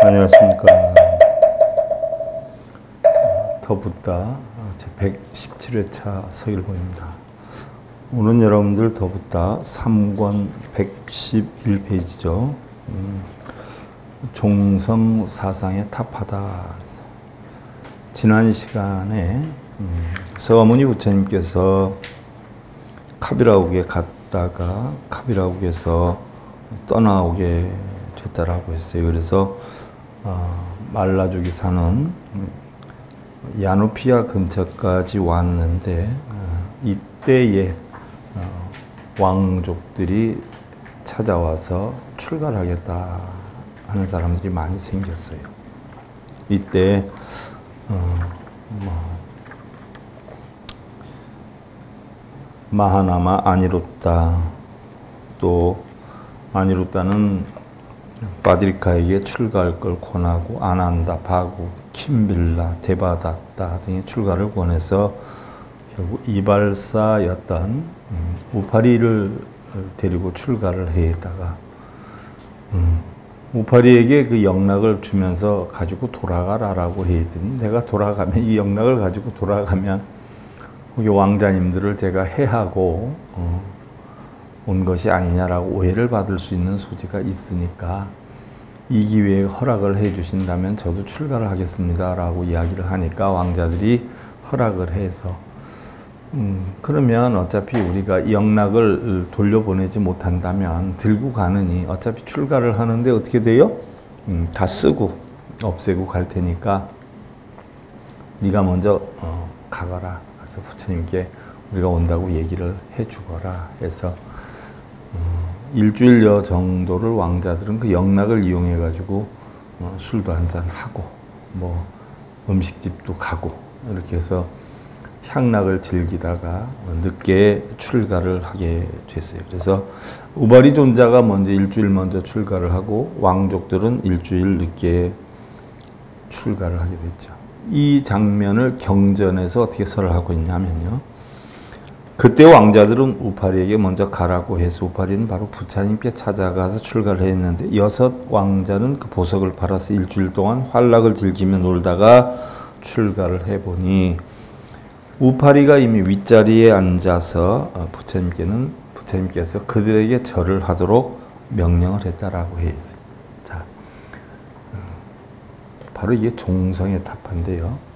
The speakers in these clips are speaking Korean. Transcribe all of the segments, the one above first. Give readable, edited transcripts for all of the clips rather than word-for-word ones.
안녕하십니까. 더 붓다 제 117회차 서일봉입니다. 오늘은 여러분들 더 붓다 3권 111페이지죠. 종성 사상의 타파다. 지난 시간에 서가모니 부처님께서 카비라국에 갔다가 카비라국에서 떠나오게 됐다라고 했어요. 그래서 말라족이 사는 야누피아 근처까지 왔는데 이때에 왕족들이 찾아와서 출가를 하겠다 하는 사람들이 많이 생겼어요. 이때 마하나마 아니루타, 또 아니루타는 바드리카에게 출가할 걸 권하고 아난다, 바구, 킴빌라, 데바다타 등의 출가를 권해서 결국 이발사였던 우파리를 데리고 출가를 했다가 우파리에게 그 영락을 주면서 가지고 돌아가라라고 했더니, 내가 돌아가면, 이 영락을 가지고 돌아가면 거기 왕자님들을 제가 해하고 온 것이 아니냐라고 오해를 받을 수 있는 소지가 있으니까 이 기회에 허락을 해 주신다면 저도 출가를 하겠습니다 라고 이야기를 하니까 왕자들이 허락을 해서 그러면 어차피 우리가 영락을 돌려보내지 못한다면 들고 가느니 어차피 출가를 하는데 어떻게 돼요? 다 쓰고 없애고 갈 테니까 네가 먼저 가거라. 그래서 부처님께 우리가 온다고 얘기를 해 주거라 해서 일주일여 정도를 왕자들은 그 영락을 이용해 가지고 술도 한잔 하고 뭐 음식집도 가고 이렇게 해서 향락을 즐기다가 늦게 출가를 하게 됐어요. 그래서 우바리 존자가 먼저 일주일 먼저 출가를 하고 왕족들은 일주일 늦게 출가를 하게 됐죠. 이 장면을 경전에서 어떻게 설하고 있냐면요. 그때 왕자들은 우파리에게 먼저 가라고 해서 우파리는 바로 부처님께 찾아가서 출가를 했는데, 6 왕자는 그 보석을 팔아서 일주일 동안 환락을 즐기며 놀다가 출가를 해보니 우파리가 이미 윗자리에 앉아서 부처님께서 그들에게 절을 하도록 명령을 했다라고 해요. 자, 바로 이게 종성의 타파인데요.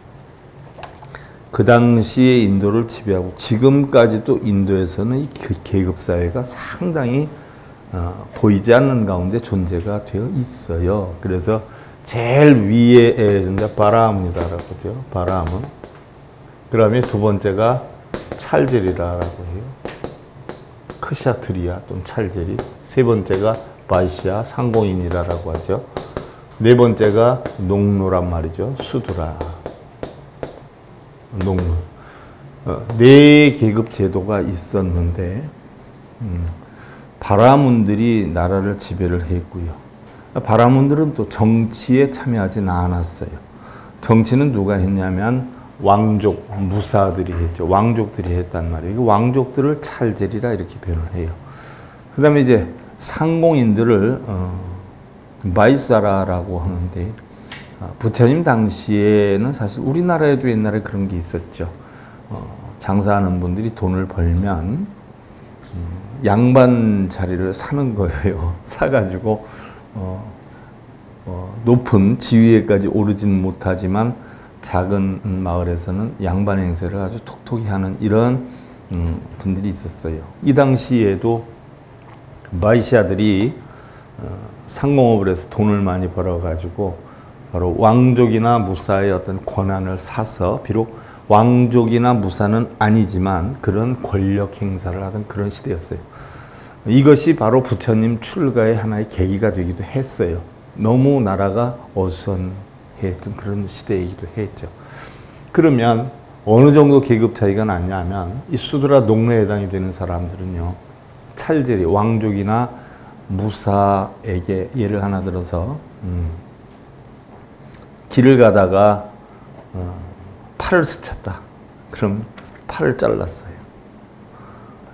그 당시에 인도를 지배하고 지금까지도 인도에서는 이 계급사회가 상당히 보이지 않는 가운데 존재가 되어 있어요. 그래서 제일 위에 존재 바라함이다라고 하죠. 바라함은. 그 다음에 두 번째가 찰제리라고 해요. 크샤트리아 또는 찰제리. 세 번째가 바이시아, 상공인이라고 하죠. 네 번째가 농노란 말이죠. 수두라. 농노. 4계급 제도가 있었는데 바라문들이 나라를 지배를 했고요. 바라문들은 또 정치에 참여하지는 않았어요. 정치는 누가 했냐면 왕족, 무사들이 했죠. 왕족들이 했단 말이에요. 왕족들을 찰제리라 이렇게 표현을 해요. 그 다음에 이제 상공인들을 바이사라라고 하는데, 부처님 당시에는 사실 우리나라에도 옛날에 그런 게 있었죠. 장사하는 분들이 돈을 벌면 양반 자리를 사는 거예요. 사가지고 높은 지위에까지 오르지는 못하지만 작은 마을에서는 양반 행세를 아주 톡톡히 하는 이런 분들이 있었어요. 이 당시에도 바이시아들이 상공업을 해서 돈을 많이 벌어가지고 바로 왕족이나 무사의 어떤 권한을 사서, 비록 왕족이나 무사는 아니지만 그런 권력 행사를 하던 그런 시대였어요. 이것이 바로 부처님 출가의 하나의 계기가 되기도 했어요. 너무 나라가 어수선했던 그런 시대이기도 했죠. 그러면 어느 정도 계급 차이가 났냐면 이 수드라 농노에 해당이 되는 사람들은요. 찰제리 왕족이나 무사에게 예를 하나 들어서 길을 가다가 팔을 스쳤다. 그럼 팔을 잘랐어요.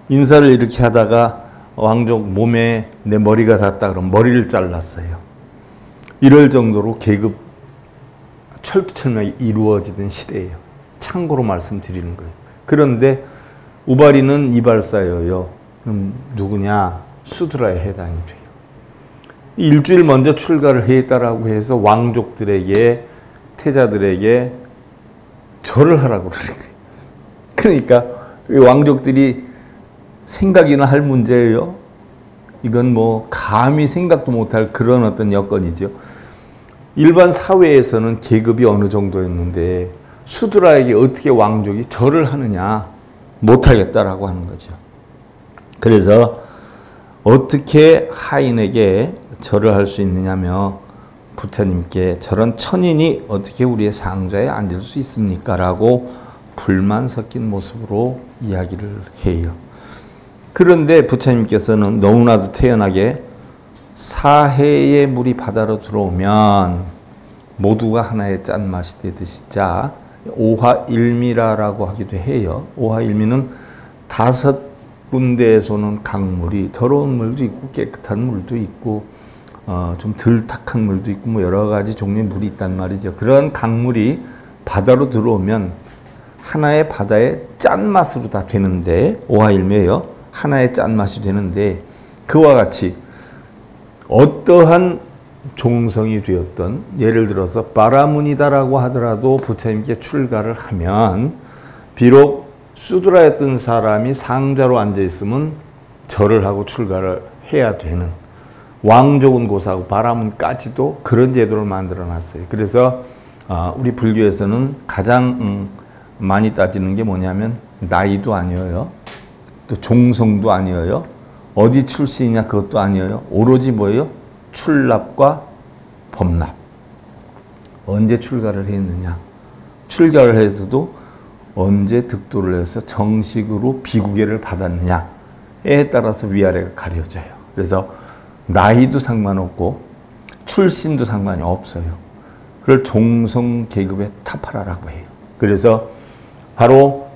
인사를 이렇게 하다가 왕족 몸에 내 머리가 닿았다. 그럼 머리를 잘랐어요. 이럴 정도로 계급 철두철미하게 이루어지던 시대예요. 참고로 말씀드리는 거예요. 그런데 우바리는 이발사예요. 그럼 누구냐? 수드라에 해당이 돼요. 일주일 먼저 출가를 했다라고 해서 왕족들에게 태자들에게 절을 하라고 그러는 거예요. 그러니까 왕족들이 생각이나 할 문제예요. 이건 뭐 감히 생각도 못할 그런 어떤 여건이죠. 일반 사회에서는 계급이 어느 정도였는데 수드라에게 어떻게 왕족이 절을 하느냐? 못하겠다라고 하는 거죠. 그래서 어떻게 하인에게 절을 할 수 있느냐며 부처님께 저런 천인이 어떻게 우리의 상좌에 앉을 수 있습니까? 라고 불만 섞인 모습으로 이야기를 해요. 그런데 부처님께서는 너무나도 태연하게 사해의 물이 바다로 들어오면 모두가 하나의 짠맛이 되듯이 자 오화일미라라고 하기도 해요. 오화일미는 5군데에서 오는 강물이 더러운 물도 있고 깨끗한 물도 있고 좀 덜 탁한 물도 있고 뭐 여러 가지 종류의 물이 있단 말이죠. 그런 강물이 바다로 들어오면 하나의 바다의 짠맛으로 다 되는데 오화일미예요. 하나의 짠맛이 되는데 그와 같이 어떠한 종성이 되었던 예를 들어서 바라문이다라고 하더라도 부처님께 출가를 하면 비록 수드라였던 사람이 상좌로 앉아있으면 절을 하고 출가를 해야 되는 왕족은 고사하고 바라문까지도 그런 제도를 만들어 놨어요. 그래서 우리 불교에서는 가장 많이 따지는 게 뭐냐면 나이도 아니에요. 또 종성도 아니에요. 어디 출신이냐 그것도 아니에요. 오로지 뭐예요? 출납과 법납. 언제 출가를 했느냐. 출가를 해서도 언제 득도를 해서 정식으로 비구계를 받았느냐에 따라서 위아래가 가려져요. 그래서 나이도 상관없고 출신도 상관이 없어요. 그걸 종성 계급에 탑하라라고 해요. 그래서 바로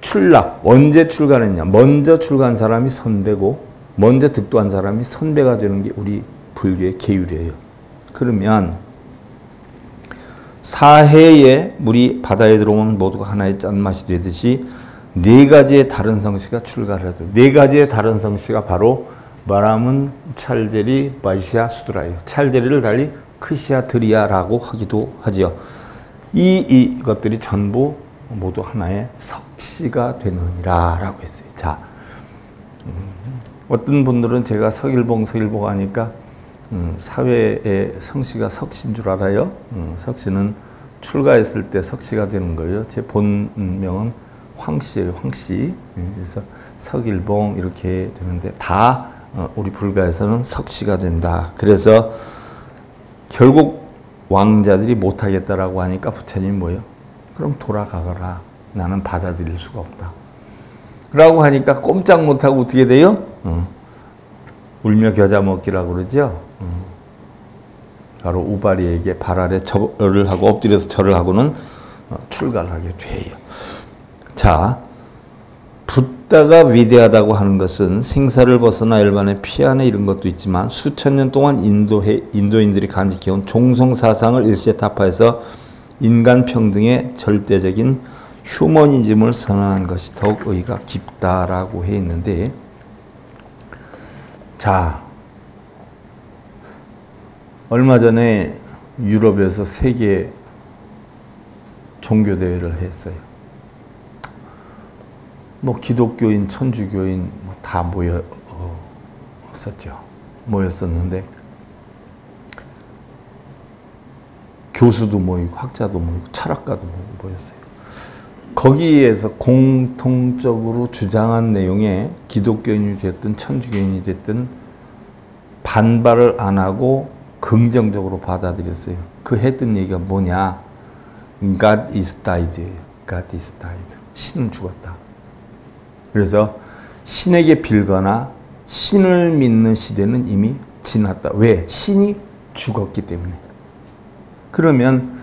출락, 언제 출가했냐. 먼저 출가한 사람이 선배고 먼저 득도한 사람이 선배가 되는 게 우리 불교의 계율이에요. 그러면 사해에 물이 바다에 들어오면 모두가 하나의 짠맛이 되듯이 4가지의 다른 성씨가 출가를 하죠. 4가지의 다른 성씨가 바로 바라문, 찰제리, 바이시아, 수드라예요. 찰제리를 달리 크시아, 드리아라고 하기도 하지요. 이것들이 전부 모두 하나의 석씨가 되느니라 라고 했어요. 자, 어떤 분들은 제가 석일봉 하니까 사회의 성씨가 석씨인 줄 알아요. 석씨는 출가했을 때 석씨가 되는 거예요. 제 본명은 황씨예요. 황씨. 그래서 석일봉 이렇게 되는데 다 우리 불가에서는 석씨가 된다. 그래서 결국 왕자들이 못하겠다라고 하니까 부처님이 뭐예요? 그럼 돌아가거라. 나는 받아들일 수가 없다. 라고 하니까 꼼짝 못하고 어떻게 돼요? 울며 겨자 먹기라고 그러죠. 바로 우바리에게 발 아래 절을 하고 엎드려서 절을 하고는 출가를 하게 돼요. 자, 붓다가 위대하다고 하는 것은 생사를 벗어나 일반의 피안에 이런 것도 있지만 수천 년 동안 인도인들이 간직해온 종성 사상을 일시에 타파해서 인간 평등의 절대적인 휴머니즘을 선언한 것이 더욱 의의가 깊다라고 해 있는데, 자, 얼마 전에 유럽에서 세계 종교대회를 했어요. 뭐 기독교인, 천주교인 다 모였었는데 교수도 모이고 학자도 모이고 철학가도 모였어요. 거기에서 공통적으로 주장한 내용에 기독교인이 됐든 천주교인이 됐든 반발을 안 하고 긍정적으로 받아들였어요. 그 했던 얘기가 뭐냐? God is died. God is died. 신은 죽었다. 그래서 신에게 빌거나 신을 믿는 시대는 이미 지났다. 왜? 신이 죽었기 때문에. 그러면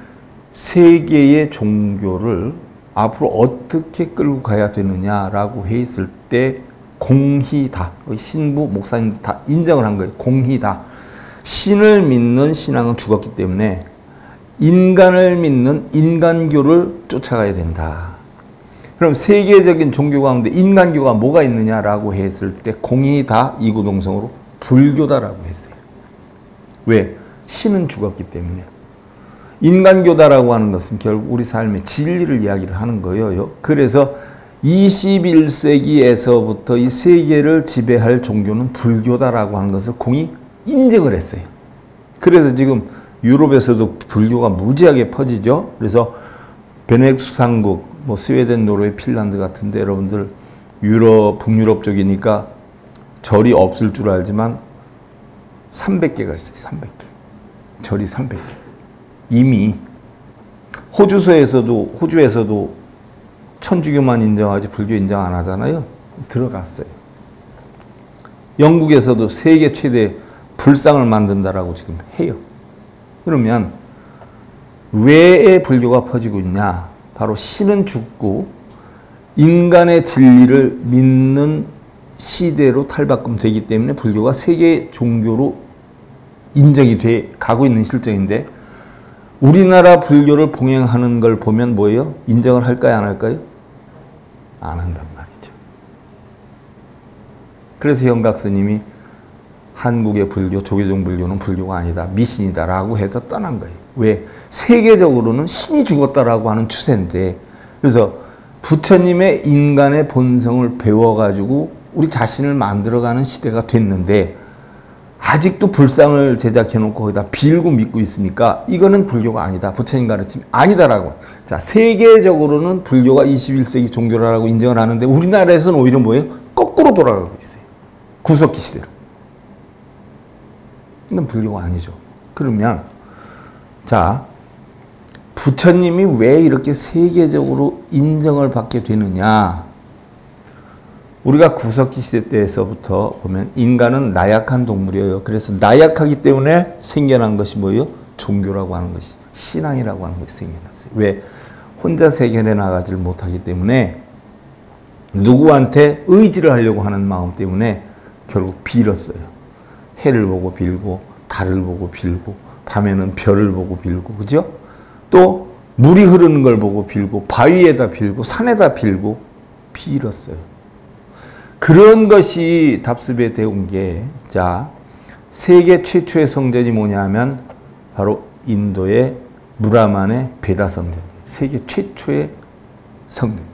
세계의 종교를 앞으로 어떻게 끌고 가야 되느냐라고 했을 때 공희다. 신부, 목사님 다 인정을 한 거예요. 공희다. 신을 믿는 신앙은 죽었기 때문에 인간을 믿는 인간교를 쫓아가야 된다. 그럼 세계적인 종교 가운데 인간교가 뭐가 있느냐라고 했을 때 공희다 이구동성으로 불교다라고 했어요. 왜? 신은 죽었기 때문에. 인간교다라고 하는 것은 결국 우리 삶의 진리를 이야기를 하는 거예요. 그래서 21세기에서부터 이 세계를 지배할 종교는 불교다라고 하는 것을 공히 인정을 했어요. 그래서 지금 유럽에서도 불교가 무지하게 퍼지죠. 그래서 베네딕트 상국, 뭐 스웨덴, 노르웨이, 핀란드 같은데 여러분들 유럽, 북유럽 쪽이니까 절이 없을 줄 알지만 300개가 있어요. 300개. 절이 300개. 이미 호주에서도 천주교만 인정하지 불교 인정 안 하잖아요. 들어갔어요. 영국에서도 세계 최대 불상을 만든다라고 지금 해요. 그러면 왜 불교가 퍼지고 있냐? 바로 신은 죽고 인간의 진리를 믿는 시대로 탈바꿈되기 때문에 불교가 세계 종교로 인정이 돼 가고 있는 실정인데 우리나라 불교를 봉행하는 걸 보면 뭐예요? 인정을 할까요? 안 할까요? 안 한단 말이죠. 그래서 영각 스님이 한국의 불교, 조계종 불교는 불교가 아니다. 미신이다 라고 해서 떠난 거예요. 왜? 세계적으로는 신이 죽었다라고 하는 추세인데 그래서 부처님의 인간의 본성을 배워가지고 우리 자신을 만들어가는 시대가 됐는데 아직도 불상을 제작해놓고 거기다 빌고 믿고 있으니까 이거는 불교가 아니다. 부처님 가르침이 아니다라고. 자, 세계적으로는 불교가 21세기 종교라고 인정을 하는데 우리나라에서는 오히려 뭐예요? 거꾸로 돌아가고 있어요. 구석기 시대로. 이건 불교가 아니죠. 그러면 자, 부처님이 왜 이렇게 세계적으로 인정을 받게 되느냐? 우리가 구석기 시대 때에서부터 보면 인간은 나약한 동물이에요. 그래서 나약하기 때문에 생겨난 것이 뭐예요? 종교라고 하는 것이, 신앙이라고 하는 것이 생겨났어요. 왜? 혼자 세계에 나가지를 못하기 때문에 누구한테 의지를 하려고 하는 마음 때문에 결국 빌었어요. 해를 보고 빌고 달을 보고 빌고 밤에는 별을 보고 빌고 그죠? 또 물이 흐르는 걸 보고 빌고 바위에다 빌고 산에다 빌고 빌었어요. 그런 것이 답습에 되온 게 자 세계 최초의 성전이 뭐냐면 바로 인도의 무라만의 베다 성전이에요. 세계 최초의 성전.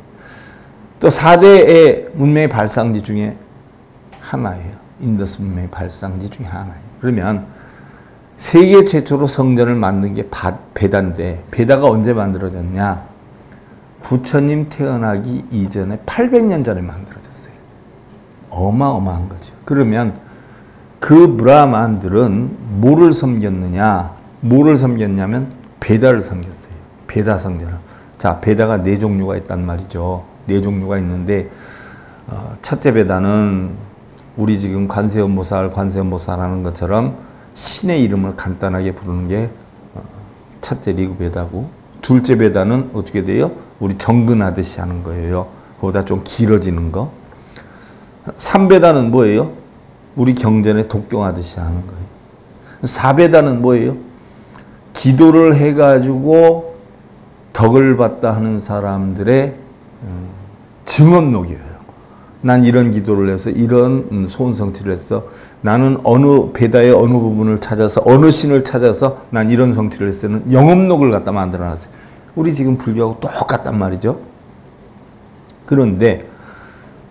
또 4대의 문명의 발상지 중에 하나예요. 인더스 문명의 발상지 중에 하나예요. 그러면 세계 최초로 성전을 만든 게 베다인데 베다가 언제 만들어졌냐? 부처님 태어나기 이전에 800년 전에 만들어졌어요. 어마어마한 거죠. 그러면 그 브라만들은 뭐를 섬겼느냐? 뭐를 섬겼냐면 베다를 섬겼어요. 베다 성전을. 자, 베다가 4종류가 있단 말이죠. 4종류가 있는데 첫째 베다는 우리 지금 관세음보살 하는 것처럼 신의 이름을 간단하게 부르는 게 첫째 리그베다고 둘째 베다는 어떻게 돼요? 우리 정근하듯이 하는 거예요. 그보다 좀 길어지는 거. 3베다는 뭐예요? 우리 경전에 독경하듯이 하는 거예요. 4베다는 뭐예요? 기도를 해가지고 덕을 받다 하는 사람들의 증언록이에요. 난 이런 기도를 해서 이런 소원 성취를 했어. 나는 어느 베다의 어느 부분을 찾아서 어느 신을 찾아서 난 이런 성취를 했어는 영업록을 갖다 만들어놨어요. 우리 지금 불교하고 똑같단 말이죠. 그런데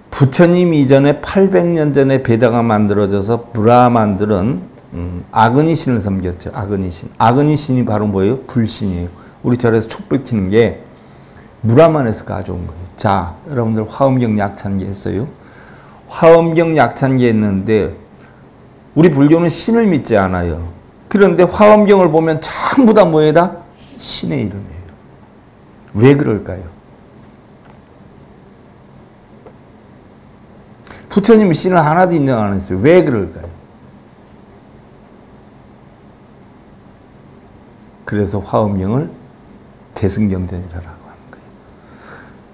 부처님 이전에 800년 전에 베다가 만들어져서 브라만들은 아그니 신을 섬겼죠. 아그니 신. 아그니 신이 바로 뭐예요? 불신이에요. 우리 절에서 촛불 켜는 게 무라만에서 가져온 거예요. 자, 여러분들 화엄경 약찬기 했어요? 화엄경 약찬기 했는데 우리 불교는 신을 믿지 않아요. 그런데 화엄경을 보면 전부 다 뭐에다? 신의 이름이에요. 왜 그럴까요? 부처님이 신을 하나도 인정 안 했어요. 왜 그럴까요? 그래서 화엄경을 대승경전이라고 하는 거예요.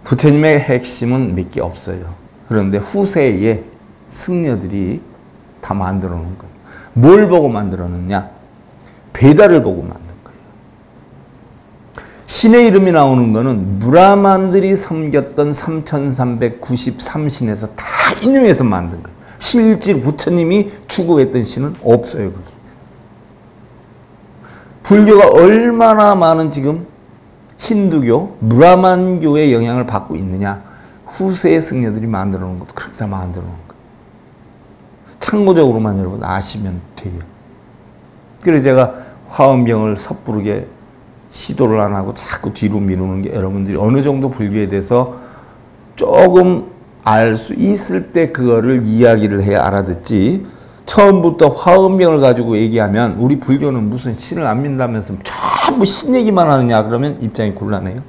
부처님의 핵심은 몇 개 없어요. 그런데 후세의 승려들이 다 만들어 놓은 거예요. 뭘 보고 만들어 놓냐? 베다를 보고 만든 거예요. 신의 이름이 나오는 거는 브라만들이 섬겼던 3393신에서 다 인용해서 만든 거예요. 실제로 부처님이 추구했던 신은 없어요, 거기. 불교가 얼마나 많은 지금 힌두교, 브라만교의 영향을 받고 있느냐? 후세의 승려들이 만들어 놓은 것도 그렇게 다 만들어 놓은 거예요. 참고적으로만 여러분 아시면 돼요. 그래서 제가 화엄경을 섣부르게 시도를 안 하고 자꾸 뒤로 미루는 게 여러분들이 어느 정도 불교에 대해서 조금 알 수 있을 때 그거를 이야기를 해야 알아듣지, 처음부터 화엄경을 가지고 얘기하면 우리 불교는 무슨 신을 안 믿는다면서 전부 신 얘기만 하느냐 그러면 입장이 곤란해요.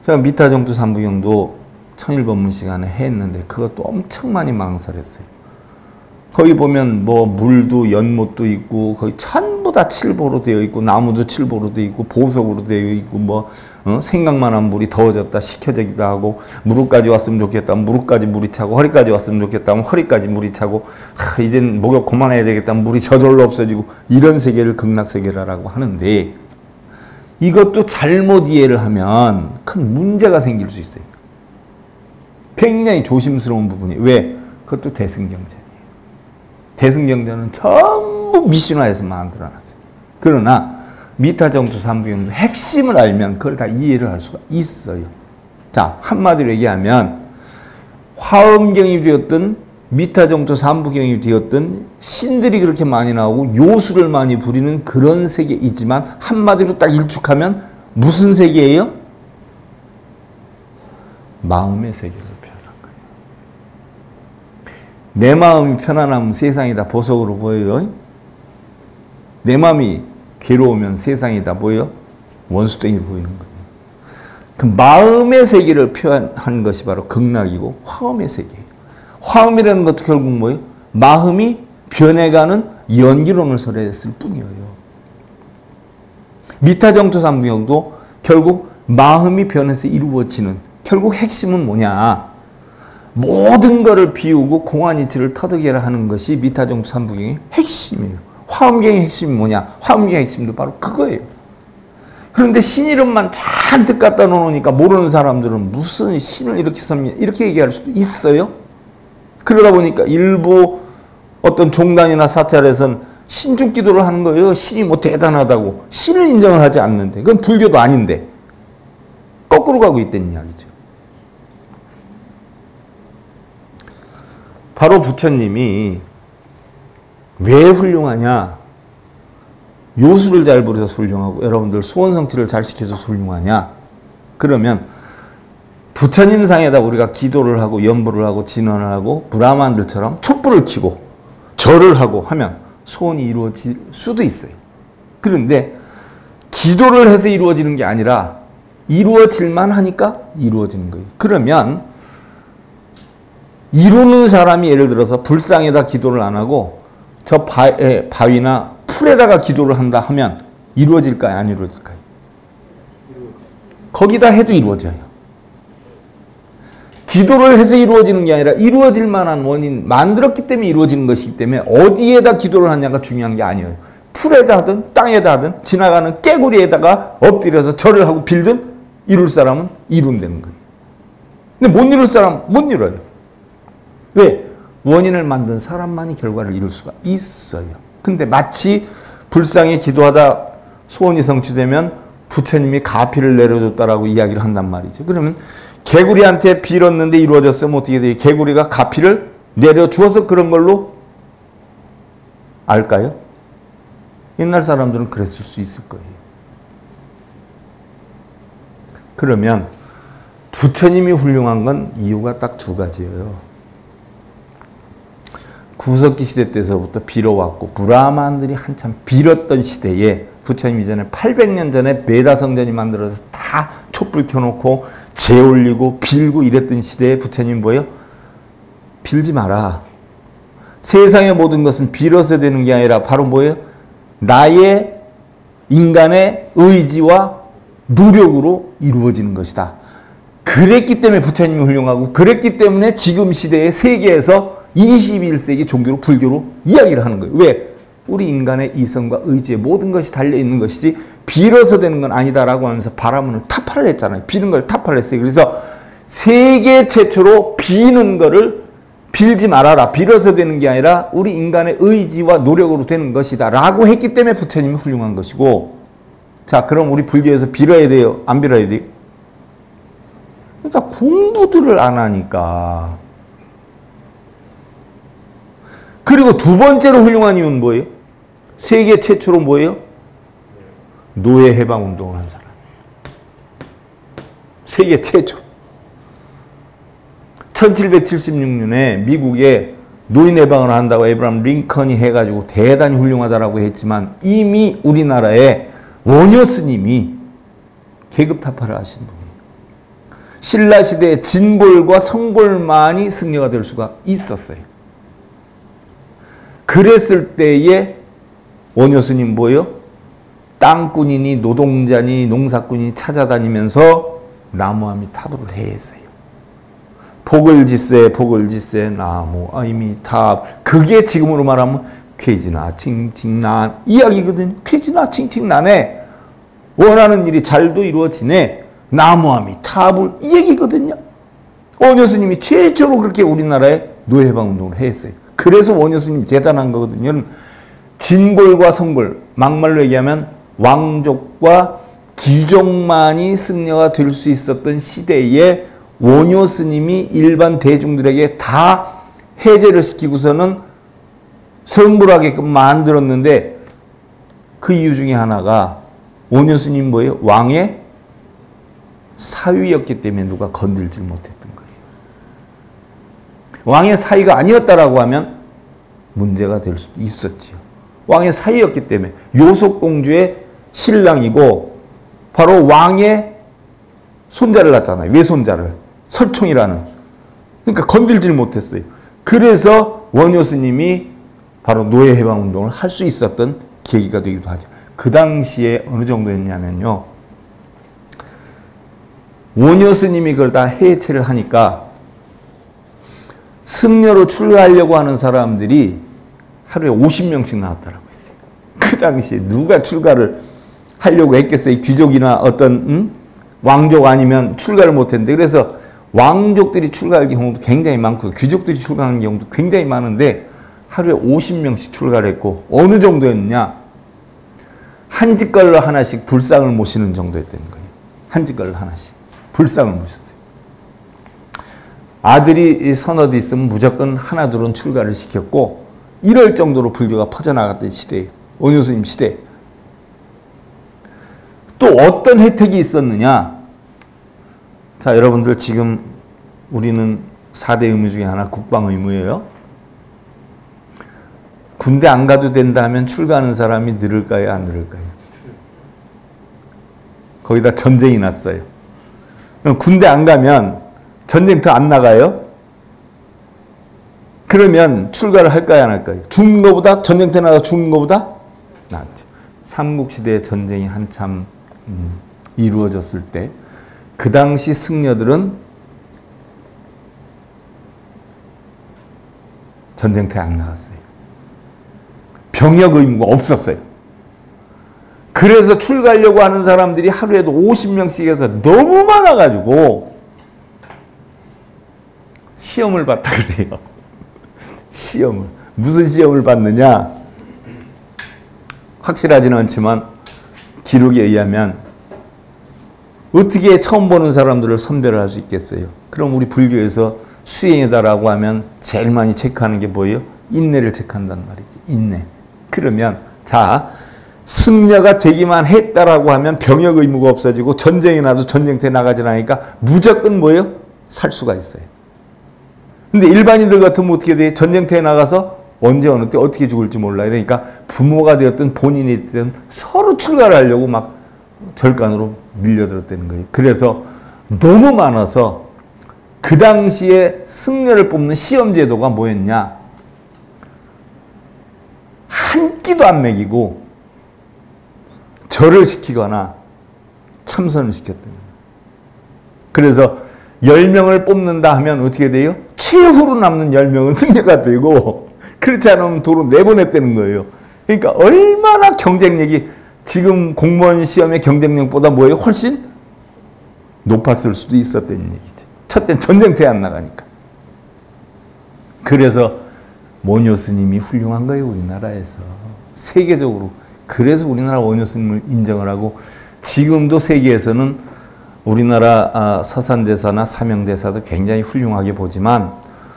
제가 미타정투 삼부경도 천일법문 시간에 했는데 그것도 엄청 많이 망설였어요. 거기 보면 뭐 물도 연못도 있고 거의 전부 다 칠보로 되어 있고 나무도 칠보로 되어 있고 보석으로 되어 있고 뭐 생각만 하면 물이 더워졌다 식혀지기도 하고 무릎까지 왔으면 좋겠다 무릎까지 물이 차고 허리까지 왔으면 좋겠다 허리까지 물이 차고 이젠 목욕 그만해야 되겠다 물이 저절로 없어지고 이런 세계를 극락세계라고 하는데 이것도 잘못 이해를 하면 큰 문제가 생길 수 있어요. 굉장히 조심스러운 부분이 왜? 그것도 대승경전이에요. 대승경전은 전부 미신화해서 만들어놨어요. 그러나 미타정투 삼부경도 핵심을 알면 그걸 다 이해를 할 수가 있어요. 자, 한마디로 얘기하면 화엄경이 되었든 미타정투 삼부경이 되었든 신들이 그렇게 많이 나오고 요술을 많이 부리는 그런 세계이지만 한마디로 딱 일축하면 무슨 세계예요? 마음의 세계를 표현한 거예요. 내 마음이 편안하면 세상이 다 보석으로 보여요. 내 마음이 괴로우면 세상이 다 보여? 원수땡이로 보이는 거예요. 그 마음의 세계를 표현한 것이 바로 극락이고 화엄의 세계예요. 화엄이라는 것도 결국 뭐예요? 마음이 변해가는 연기론을 설했을 뿐이에요. 미타정투 삼부경도 결국 마음이 변해서 이루어지는 결국 핵심은 뭐냐? 모든 것을 비우고 공안이치를 터득해라 하는 것이 미타정투 삼부경의 핵심이에요. 화엄경의 핵심이 뭐냐? 화엄경의 핵심도 바로 그거예요. 그런데 신 이름만 잔뜩 갖다 놓으니까 모르는 사람들은 무슨 신을 이렇게 섬냐 이렇게 얘기할 수도 있어요. 그러다 보니까 일부 어떤 종단이나 사찰에서는 신중 기도를 하는 거예요. 신이 뭐 대단하다고. 신을 인정을 하지 않는데. 그건 불교도 아닌데. 거꾸로 가고 있다는 이야기죠. 바로 부처님이 왜 훌륭하냐? 요술을 잘 부려서 훌륭하고 여러분들 소원성취를 잘 시켜줘서 훌륭하냐? 그러면 부처님 상에다 우리가 기도를 하고 연부를 하고 진언을 하고 브라만들처럼 촛불을 켜고 절을 하고 하면 소원이 이루어질 수도 있어요. 그런데 기도를 해서 이루어지는 게 아니라 이루어질만 하니까 이루어지는 거예요. 그러면 이루는 사람이 예를 들어서 불상에다 기도를 안 하고 저 바위나 풀에다가 기도를 한다 하면 이루어질까요? 안 이루어질까요? 거기다 해도 이루어져요. 기도를 해서 이루어지는 게 아니라 이루어질 만한 원인, 만들었기 때문에 이루어지는 것이기 때문에 어디에다 기도를 하냐가 중요한 게 아니에요. 풀에다 하든 땅에다 하든 지나가는 깨구리에다가 엎드려서 절을 하고 빌든 이룰 사람은 이룬다는 거예요. 근데 못 이룰 사람은 못 이뤄요. 왜? 원인을 만든 사람만이 결과를 이룰 수가 있어요. 근데 마치 불상에 기도하다 소원이 성취되면 부처님이 가피를 내려줬다라고 이야기를 한단 말이죠. 그러면 개구리한테 빌었는데 이루어졌으면 어떻게 돼요? 개구리가 가피를 내려주어서 그런 걸로 알까요? 옛날 사람들은 그랬을 수 있을 거예요. 그러면 부처님이 훌륭한 건 이유가 딱 두 가지예요. 구석기 시대 때서부터 빌어왔고 브라만들이 한참 빌었던 시대에 부처님 이전에 800년 전에 메다성전이 만들어서 다 촛불 켜놓고 재올리고 빌고 이랬던 시대에 부처님 뭐예요? 빌지 마라. 세상의 모든 것은 빌어서 되는 게 아니라 바로 뭐예요? 나의 인간의 의지와 노력으로 이루어지는 것이다. 그랬기 때문에 부처님이 훌륭하고 그랬기 때문에 지금 시대의 세계에서 21세기 종교로 불교로 이야기를 하는 거예요. 왜? 우리 인간의 이성과 의지에 모든 것이 달려있는 것이지 빌어서 되는 건 아니다라고 하면서 바라문을 타파를 했잖아요. 비는 걸 타파를 했어요. 그래서 세계 최초로 비는 거를 빌지 말아라. 빌어서 되는 게 아니라 우리 인간의 의지와 노력으로 되는 것이다 라고 했기 때문에 부처님이 훌륭한 것이고, 자 그럼 우리 불교에서 빌어야 돼요? 안 빌어야 돼요? 그러니까 공부들을 안 하니까. 그리고 두 번째로 훌륭한 이유는 뭐예요? 세계 최초로 뭐예요? 노예 해방 운동을 한 사람이에요. 세계 최초. 1776년에 미국에 노인 해방을 한다고 에브라함 링컨이 해가지고 대단히 훌륭하다라고 했지만 이미 우리나라에 원효 스님이 계급 타파를 하신 분이에요. 신라 시대에 진골과 성골만이 승려가 될 수가 있었어요. 그랬을 때에 원효 스님 뭐예요? 땅꾼이니 노동자니 농사꾼이 찾아다니면서 나무아미타불을 해했어요. 복을지세 복을지세 나무 아미탑. 그게 지금으로 말하면 쾌지나 칭칭난 이야기거든요. 쾌지나 칭칭난에 원하는 일이 잘도 이루어지네. 나무아미탑을 이 얘기거든요. 원효 스님이 최초로 그렇게 우리나라에 노예해방 운동을 했어요. 그래서 원효 스님이 대단한 거거든요. 진골과 성골, 막말로 얘기하면 왕족과 귀족만이 승려가 될 수 있었던 시대에 원효 스님이 일반 대중들에게 다 해제를 시키고서는 성불하게끔 만들었는데, 그 이유 중에 하나가 원효 스님 뭐예요? 왕의 사위였기 때문에 누가 건들지 못했던 거예요. 왕의 사위가 아니었다라고 하면 문제가 될 수도 있었지요. 왕의 사위였기 때문에 요속공주의 신랑이고 바로 왕의 손자를 낳았잖아요. 외손자를. 설총이라는. 그러니까 건들질 못했어요. 그래서 원효 스님이 바로 노예해방운동을 할 수 있었던 계기가 되기도 하죠. 그 당시에 어느 정도였냐면요. 원효 스님이 그걸 다 해체를 하니까 승려로 출가하려고 하는 사람들이 하루에 50명씩 나왔다라고 했어요. 그 당시에 누가 출가를 하려고 했겠어요? 귀족이나 어떤 왕족 아니면 출가를 못했는데, 그래서 왕족들이 출가할 경우도 굉장히 많고 귀족들이 출가하는 경우도 굉장히 많은데 하루에 50명씩 출가를 했고, 어느 정도였냐? 한 집걸로 하나씩 불상을 모시는 정도였다는 거예요. 한 집걸로 하나씩 불상을 모셨어요. 아들이 서너도 있으면 무조건 하나 둘은 출가를 시켰고, 이럴 정도로 불교가 퍼져나갔던 시대예요. 원효 스님 시대. 또 어떤 혜택이 있었느냐? 자, 여러분들 지금 우리는 4대 의무 중에 하나 국방 의무예요. 군대 안 가도 된다 하면 출가하는 사람이 늘을까요? 안 늘을까요? 거기다 전쟁이 났어요. 그럼 군대 안 가면 전쟁터 안 나가요? 그러면 출가를 할까요? 안 할까요? 죽는 것보다, 전쟁터에 나가 죽는 것보다 낫죠. 삼국시대의 전쟁이 한참 이루어졌을 때 그 당시 승려들은 전쟁터에 안 나갔어요. 병역 의무가 없었어요. 그래서 출가하려고 하는 사람들이 하루에도 50명씩 해서 너무 많아가지고 시험을 봤다 그래요. 시험을. 무슨 시험을 봤느냐? 확실하지는 않지만 기록에 의하면 어떻게 처음 보는 사람들을 선별을 할 수 있겠어요? 그럼 우리 불교에서 수행이다라고 하면 제일 많이 체크하는 게 뭐예요? 인내를 체크한단 말이지. 인내. 그러면 자, 승려가 되기만 했다라고 하면 병역 의무가 없어지고 전쟁이 나도 전쟁터에 나가지 않으니까 무조건 뭐예요? 살 수가 있어요. 근데 일반인들 같으면 어떻게 돼? 전쟁터에 나가서 언제 어느 때 어떻게 죽을지 몰라. 그러니까 부모가 되었든 본인이 되든 서로 출가를 하려고 막 절간으로 밀려들었다는 거예요. 그래서 너무 많아서 그 당시에 승려를 뽑는 시험 제도가 뭐였냐? 한 끼도 안 먹이고 절을 시키거나 참선을 시켰대요. 그래서 10명을 뽑는다 하면 어떻게 돼요? 최후로 남는 10명은 승려가 되고 그렇지 않으면 도로 내보냈다는 거예요. 그러니까 얼마나 경쟁력이 지금 공무원 시험의 경쟁력보다 뭐예요? 훨씬 높았을 수도 있었다는 얘기죠. 첫째는 전쟁터에 안 나가니까. 그래서 원효 스님이 훌륭한 거예요. 우리나라에서. 세계적으로. 그래서 우리나라 원효 스님을 인정을 하고 지금도 세계에서는 우리나라 서산대사나 사명대사도 굉장히 훌륭하게 보지만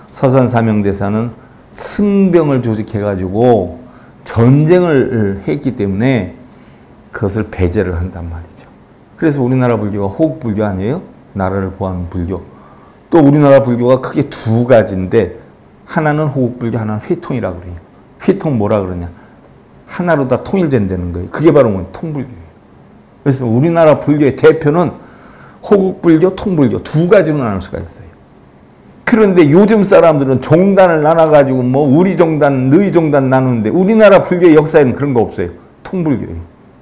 서산 사명대사는 승병을 조직해가지고 전쟁을 했기 때문에 그것을 배제를 한단 말이죠. 그래서 우리나라 불교가 호국불교 아니에요? 나라를 보호하는 불교. 또 우리나라 불교가 크게 두 가지인데 하나는 호국불교, 하나는 회통이라고 그래요. 회통 뭐라 그러냐? 하나로 다 통일된다는 거예요. 그게 바로 뭐 통불교예요. 그래서 우리나라 불교의 대표는 호국불교, 통불교 두 가지로 나눌 수가 있어요. 그런데 요즘 사람들은 종단을 나눠가지고 뭐 우리 종단, 너희 종단 나누는데 우리나라 불교의 역사에는 그런 거 없어요. 통불교예요.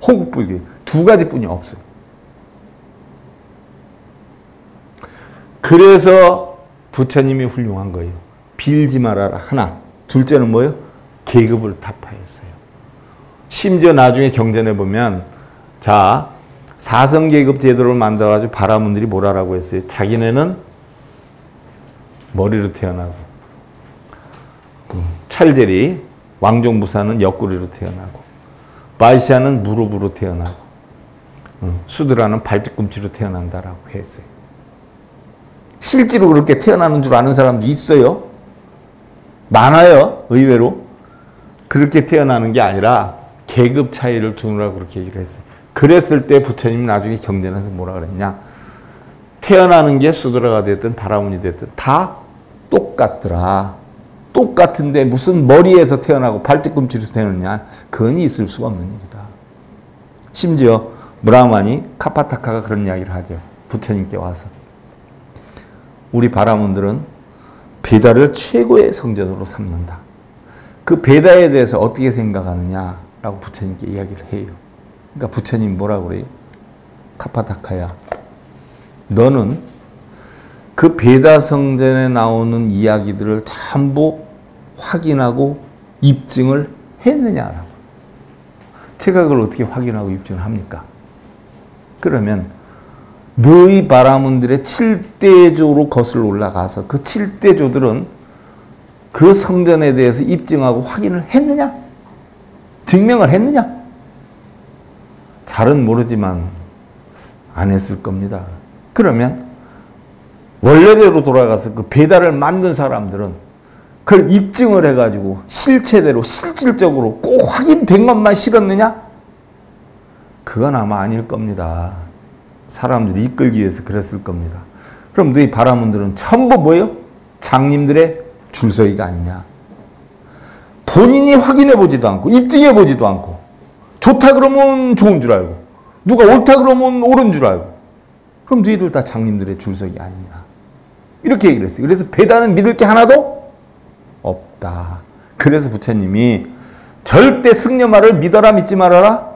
호국불교예요. 두 가지뿐이 없어요. 그래서 부처님이 훌륭한 거예요. 빌지 말아라 하나. 둘째는 뭐예요? 계급을 타파했어요. 심지어 나중에 경전에 보면 자 사성계급 제도를 만들어가지고 바라문들이 뭐라고 했어요? 자기네는 머리로 태어나고 찰제리 왕종부사는 옆구리로 태어나고 바이샤는 무릎으로 태어나고 수드라는 발뒤꿈치로 태어난다라고 했어요. 실제로 그렇게 태어나는 줄 아는 사람도 있어요. 많아요. 의외로. 그렇게 태어나는 게 아니라 계급 차이를 두느라고 그렇게 얘기를 했어요. 그랬을 때 부처님이 나중에 경전에서 뭐라 그랬냐. 태어나는 게 수드라가 됐든 바라문이 됐든 다 똑같더라. 똑같은데 무슨 머리에서 태어나고 발뒤꿈치에서 태어났냐. 그건 있을 수가 없는 일이다. 심지어 브라만이 카파타카가 그런 이야기를 하죠. 부처님께 와서. 우리 바라문들은 베다를 최고의 성전으로 삼는다. 그 베다에 대해서 어떻게 생각하느냐라고 부처님께 이야기를 해요. 그러니까 부처님 뭐라고 그래요? 카파타카야. 너는 그 베다 성전에 나오는 이야기들을 전부 확인하고 입증을 했느냐라고. 제가 그걸 어떻게 확인하고 입증을 합니까? 그러면 너희 바라문들의 7대조로 거슬러 올라가서 그 7대조들은 그 성전에 대해서 입증하고 확인을 했느냐? 증명을 했느냐? 잘은 모르지만 안 했을 겁니다. 그러면 원래대로 돌아가서 그 배달을 만든 사람들은 그걸 입증을 해가지고 실체대로 실질적으로 꼭 확인된 것만 실었느냐? 그건 아마 아닐 겁니다. 사람들이 이끌기 위해서 그랬을 겁니다. 그럼 너희 바라문들은 전부 뭐예요? 장님들의 줄서기가 아니냐. 본인이 확인해보지도 않고 입증해보지도 않고 좋다 그러면 좋은 줄 알고 누가 옳다 그러면 옳은 줄 알고 그럼 너희들 다 장님들의 줄서기 아니냐. 이렇게 얘기를 했어요. 그래서 배다는 믿을 게 하나도 없다. 그래서 부처님이 절대 승려 말을 믿어라 믿지 말아라?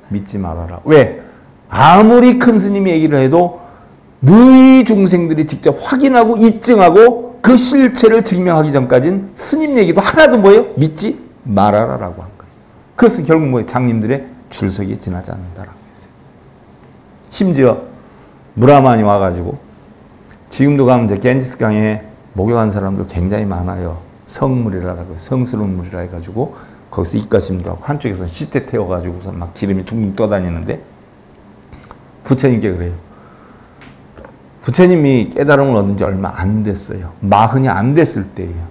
믿지 말아라. 왜? 아무리 큰 스님이 얘기를 해도 너희 중생들이 직접 확인하고 입증하고 그 실체를 증명하기 전까지는 스님 얘기도 하나도 뭐예요? 믿지 말아라라고 한 거예요. 그것은 결국 뭐예요? 장님들의 줄서기에 지나지 않는다라고 했어요. 심지어 무라만이 와가지고 지금도 가면 이제 겐지스 강에 목욕한 사람들 굉장히 많아요. 성물이라고 성스러운 물이라 해가지고 거기서 입가심도 하고 한쪽에서는 시태 태워가지고서 막 기름이 둥둥 떠다니는데 부처님께 그래요. 부처님이 깨달음을 얻은 지 얼마 안 됐어요. 마흔이 안 됐을 때예요.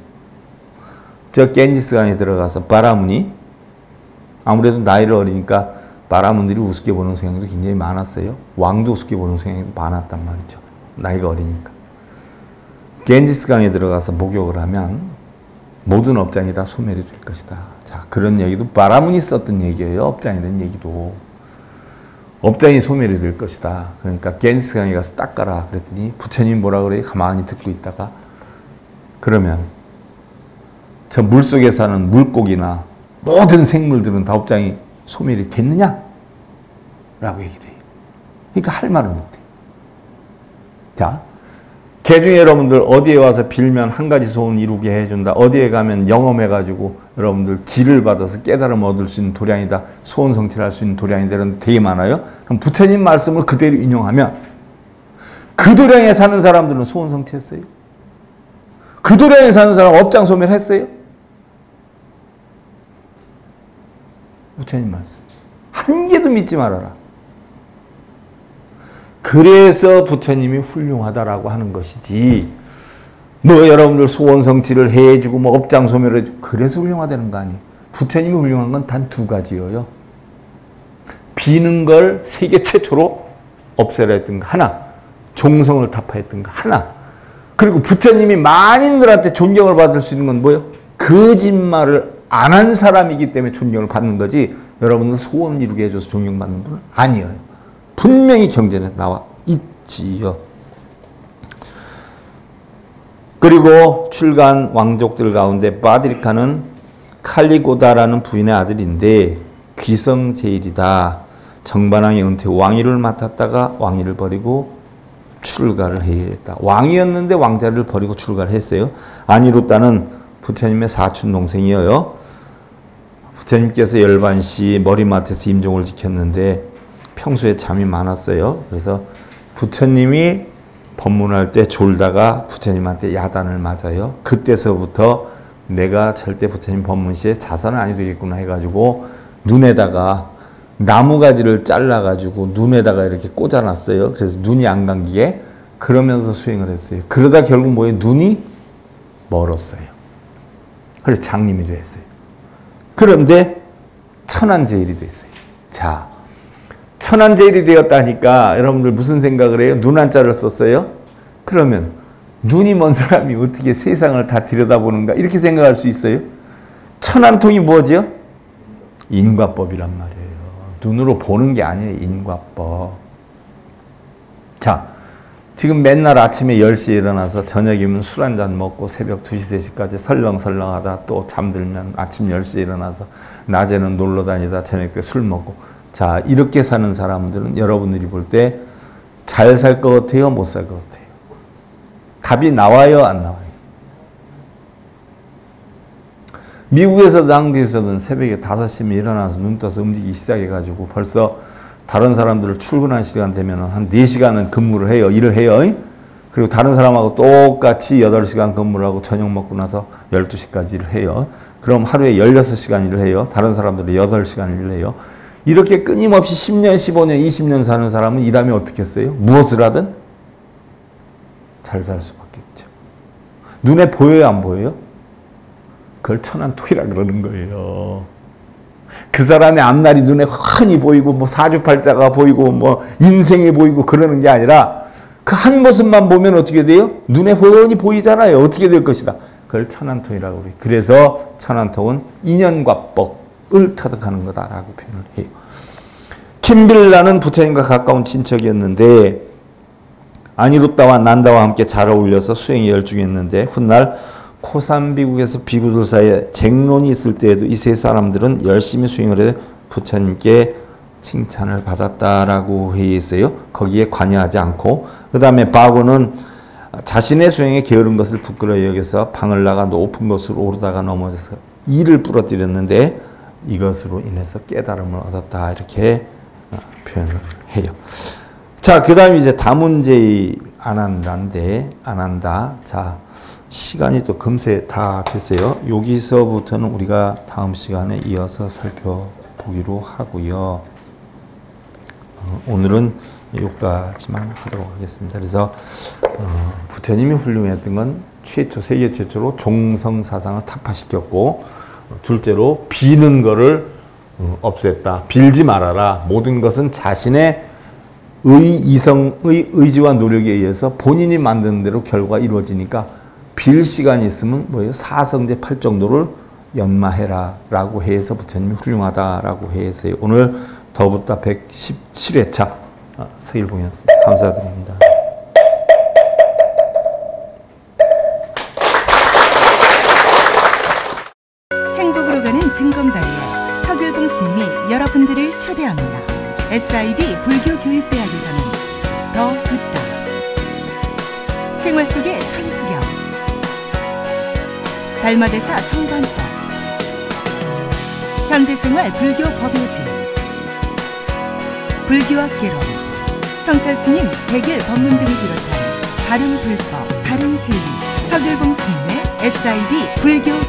저 겐지스강에 들어가서 바라문이 아무래도 나이를 어리니까 바라문들이 우습게 보는 성향도 굉장히 많았어요. 왕도 우습게 보는 성향이 많았단 말이죠. 나이가 어리니까. 겐지스강에 들어가서 목욕을 하면 모든 업장이 다 소멸이 될 것이다. 자, 그런 얘기도 바라문이 썼던 얘기예요. 업장이라는 얘기도. 업장이 소멸이 될 것이다. 그러니까 겐지스강에 가서 닦아라. 그랬더니 부처님이 뭐라 그래요? 가만히 듣고 있다가 그러면 저 물속에 사는 물고기나 모든 생물들은 다 업장이 소멸이 됐느냐? 라고 얘기를 해요. 그러니까 할 말을 못해요. 자, 개중에 여러분들 어디에 와서 빌면 한 가지 소원 이루게 해준다. 어디에 가면 영험해가지고 여러분들 기를 받아서 깨달음을 얻을 수 있는 도량이다. 소원 성취할 수 있는 도량이다. 이런 되게 많아요. 그럼 부처님 말씀을 그대로 인용하면 그 도량에 사는 사람들은 소원 성취했어요? 그 도량에 사는 사람은 업장 소멸했어요? 부처님 말씀. 한 개도 믿지 말아라. 그래서 부처님이 훌륭하다라고 하는 것이지, 뭐 여러분들 소원 성취를 해주고 뭐 업장 소멸을 해주고 그래서 훌륭하다는 거 아니에요. 부처님이 훌륭한 건 단 두 가지예요. 비는 걸 세계 최초로 없애라 했던 거 하나, 종성을 타파했던 거 하나, 그리고 부처님이 만인들한테 존경을 받을 수 있는 건 뭐예요? 거짓말을 안 한 사람이기 때문에 존경을 받는 거지, 여러분들 소원 이루게 해줘서 존경받는 분은 아니에요. 분명히 경전에 나와 있지요. 그리고 출간 왕족들 가운데 바드리카는 칼리고다라는 부인의 아들인데 귀성제일이다. 정반왕의 은퇴 후 왕위를 맡았다가 왕위를 버리고 출가를 해야 했다. 왕이었는데 왕자를 버리고 출가를 했어요. 아니루따는 부처님의 사촌 동생이어요. 부처님께서 열반시 머리맡에서 임종을 지켰는데 평소에 잠이 많았어요. 그래서 부처님이 법문할 때 졸다가 부처님한테 야단을 맞아요. 그때서부터 내가 절대 부처님 법문 시에 자선은 아니 되겠구나 해가지고 눈에다가 나무가지를 잘라가지고 눈에다가 이렇게 꽂아놨어요. 그래서 눈이 안 감기게. 그러면서 수행을 했어요. 그러다 결국 뭐예요? 눈이 멀었어요. 그래서 장님이 됐어요. 그런데 천안제일이 됐어요. 자, 천안제일이 되었다니까 여러분들 무슨 생각을 해요? 눈 한자를 썼어요? 그러면 눈이 먼 사람이 어떻게 세상을 다 들여다보는가 이렇게 생각할 수 있어요? 천안통이 뭐죠? 인과법이란 말이에요. 눈으로 보는 게 아니에요. 인과법. 자, 지금 맨날 아침에 10시에 일어나서 저녁이면 술 한잔 먹고 새벽 2시, 3시까지 설렁설렁하다 또 잠들면 아침 10시에 일어나서 낮에는 놀러 다니다 저녁 때 술 먹고, 자, 이렇게 사는 사람들은 여러분들이 볼 때 잘 살 것 같아요? 못 살 것 같아요? 답이 나와요? 안 나와요? 미국에서도 한국에서든 새벽에 5시면 일어나서 눈 떠서 움직이기 시작해가지고 벌써 다른 사람들을 출근한 시간 되면 한 4시간은 근무를 해요. 일을 해요. 그리고 다른 사람하고 똑같이 8시간 근무를 하고 저녁 먹고 나서 12시까지 일을 해요. 그럼 하루에 16시간 일을 해요. 다른 사람들은 8시간 일을 해요. 이렇게 끊임없이 10년, 15년, 20년 사는 사람은 이 다음에 어떻게 했어요? 무엇을 하든 잘 살 수밖에 없죠. 눈에 보여요? 안 보여요? 그걸 천안토이라 그러는 거예요. 그 사람의 앞날이 눈에 훤히 보이고 뭐 사주팔자가 보이고 뭐 인생이 보이고 그러는 게 아니라 그 한 모습만 보면 어떻게 돼요? 눈에 훤히 보이잖아요. 어떻게 될 것이다. 그걸 천안통이라고 그래요. 그래서 천안통은 인연과법을 터득하는 거다라고 표현을 해요. 킴빌라는 부처님과 가까운 친척이었는데 아니루따와 난다와 함께 잘 어울려서 수행에 열중했는데 훗날 코산비국에서 비구들 사이에 쟁론이 있을 때에도 이 세 사람들은 열심히 수행을 해 부처님께 칭찬을 받았다라고 회의했어요. 거기에 관여하지 않고. 그 다음에 바고는 자신의 수행에 게으른 것을 부끄러워 여겨서 방을 나가 높은 곳으로 오르다가 넘어져서 이를 부러뜨렸는데 이것으로 인해서 깨달음을 얻었다 이렇게 표현을 해요. 자, 그 다음에 이제 다문제의 아난다인데 아난다. 자, 시간이 또 금세 다 됐어요. 여기서부터는 우리가 다음 시간에 이어서 살펴보기로 하고요. 오늘은 여기까지만 하도록 하겠습니다. 그래서 부처님이 훌륭했던 건 최초, 세계 최초로 종성사상을 타파시켰고, 둘째로 비는 거를 없앴다. 빌지 말아라. 모든 것은 자신의 이성의 의지와 노력에 의해서 본인이 만드는 대로 결과가 이루어지니까 빌 시간이 있으면 뭐예요? 사성제 8정도를 연마해라 라고 해서 부처님이 훌륭하다라고 해서 오늘 더붓다 117회차 서일봉이었습니다. 감사드립니다. 행복으로 가는 징검다리에 서길봉 스님이 여러분들을 초대합니다. SIB 불교교육대학에서는 더 듣다, 생활 속의 천수경, 달마대사 성관법, 현대생활 불교 법요지, 불교학 개론, 성찰스님 백일 법문 등을 비롯한 다른 불법, 다른 진리, 서길봉 스님의 SIB 불교